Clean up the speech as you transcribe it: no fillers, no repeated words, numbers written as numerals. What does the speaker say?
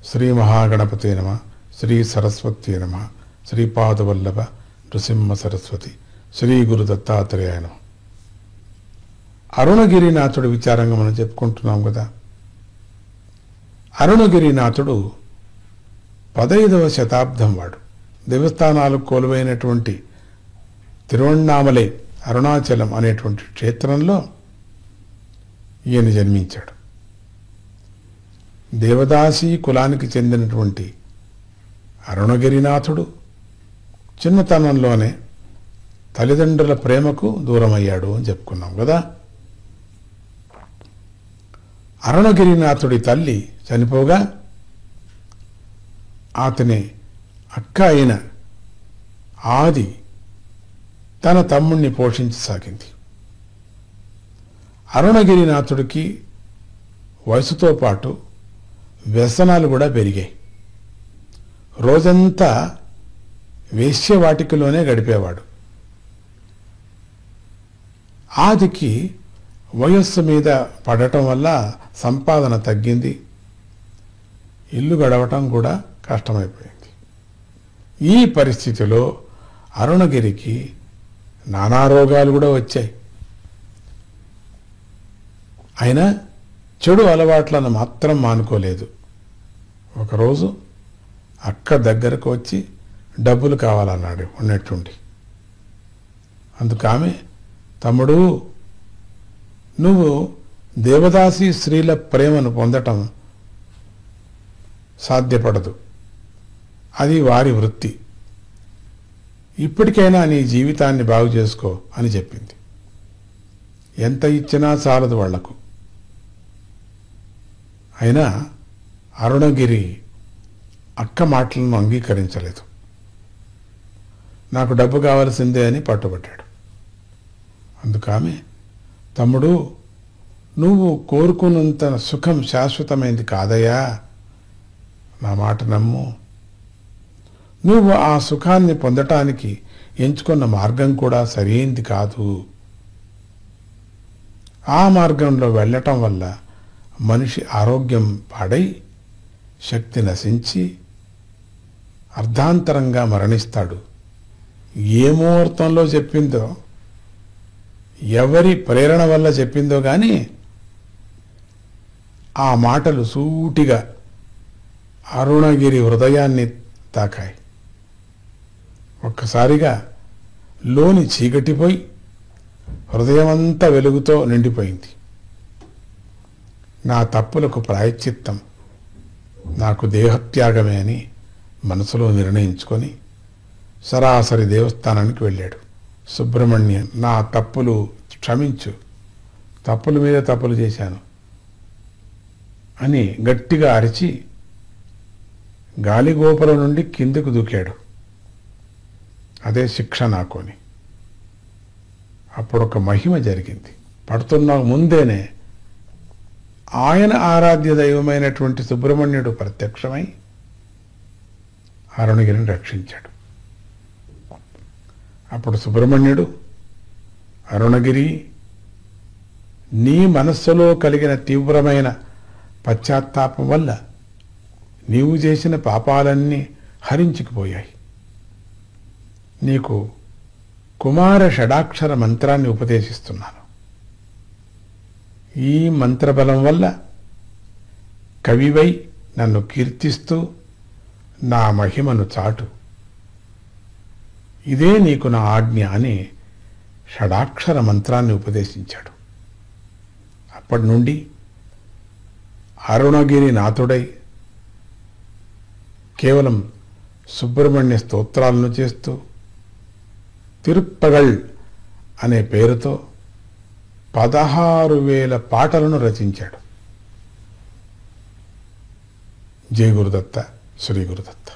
శ్రీ మహాగణపతే నమ, శ్రీ సరస్వతి నమ, శ్రీపాదవల్లభ నృసింహ సరస్వతి, శ్రీ గురు దత్తాత్రేయ నమ. అరుణగిరినాథుడి విచారంగా మనం చెప్పుకుంటున్నాం కదా. అరుణగిరినాథుడు 15వ శతాబ్దం వాడు. దేవస్థానాలు కొలువైనటువంటి తిరువణ్ణామలై అరుణాచలం అనేటువంటి క్షేత్రంలో ఈయన జన్మించాడు. దేవదాసి కులానికి చెందినటువంటి అరుణగిరినాథుడు చిన్నతనంలోనే తల్లిదండ్రుల ప్రేమకు దూరమయ్యాడు అని చెప్పుకున్నాం కదా. అరుణగిరినాథుడి తల్లి చనిపోగా అతని అక్క అయిన ఆది తన తమ్ముణ్ణి పోషించసాగింది. అరుణగిరినాథుడికి వయసుతో పాటు వ్యసనాలు కూడా పెరిగాయి. రోజంతా వేశ్యవాటికలోనే గడిపేవాడు. ఆదికి వయస్సు మీద పడటం వల్ల సంపాదన తగ్గింది. ఇల్లు గడవటం కూడా కష్టమైపోయింది. ఈ పరిస్థితిలో అరుణగిరికి నానా రోగాలు కూడా వచ్చాయి. అయినా చెడు అలవాట్లను మాత్రం మానుకోలేదు. ఒకరోజు అక్క దగ్గరకు వచ్చి డబ్బులు కావాలన్నాడు ఉన్నట్టుండి. అందుకు ఆమె, తమ్ముడు, నువ్వు దేవదాసి స్త్రీల ప్రేమను పొందటం సాధ్యపడదు, అది వారి వృత్తి. ఇప్పటికైనా నీ జీవితాన్ని బాగు చేసుకో అని చెప్పింది. ఎంత ఇచ్చినా చాలదు వాళ్లకు. అయినా అరుణగిరి అక్క మాటలను అంగీకరించలేదు. నాకు డబ్బు కావలసిందే అని పట్టుబట్టాడు. అందుకామె, తమ్ముడు, నువ్వు కోరుకున్నంత సుఖం శాశ్వతమైంది కాదయ్యా, నా మాట నమ్ము. నువ్వు ఆ సుఖాన్ని పొందటానికి ఎంచుకున్న మార్గం కూడా సరైంది కాదు. ఆ మార్గంలో వెళ్ళటం వల్ల మనిషి ఆరోగ్యం పాడై శక్తి నశించి అర్ధాంతరంగా మరణిస్తాడు. ఏ ముహూర్తంలో చెప్పిందో, ఎవరి ప్రేరణ వల్ల చెప్పిందో కానీ ఆ మాటలు సూటిగా అరుణగిరి హృదయాన్ని తాకాయి. ఒక్కసారిగా లోని చీకటిపోయి హృదయమంతా వెలుగుతో నిండిపోయింది. నా తప్పులకు ప్రాయశ్చిత్తం నాకు దేహత్యాగమే అని మనసులో నిర్ణయించుకొని సరాసరి దేవస్థానానికి వెళ్ళాడు. సుబ్రహ్మణ్యం, నా తప్పులు క్షమించు, తప్పుల మీద తప్పులు చేశాను అని గట్టిగా అరిచి గాలిగోపురం నుండి కిందకు దూకాడు. అదే శిక్ష నాకు అని. అప్పుడు ఒక మహిమ జరిగింది. పడుతున్న ముందేనే ఆయన ఆరాధ్య దైవమైనటువంటి సుబ్రహ్మణ్యుడు ప్రత్యక్షమై అరుణగిరిని రక్షించాడు. అప్పుడు సుబ్రహ్మణ్యుడు, అరుణగిరి, నీ మనస్సులో కలిగిన తీవ్రమైన పశ్చాత్తాపం వల్ల నీవు చేసిన పాపాలన్నీ హరించుకుపోయాయి. నీకు కుమార షడాక్షర మంత్రాన్ని ఉపదేశిస్తున్నాను. ఈ మంత్రబలం వల్ల కవివై నన్ను కీర్తిస్తూ నా మహిమను చాటు. ఇదే నీకు నా ఆజ్ఞ అని షడాక్షర మంత్రాన్ని ఉపదేశించాడు. అప్పటి నుండి అరుణగిరి నాథుడై కేవలం సుబ్రహ్మణ్య స్తోత్రాలను చేస్తూ తిరుప్పగళ్ అనే పేరుతో 16,000 పాటలను రచించాడు. జై గురుదత్త, శ్రీ గురుదత్త.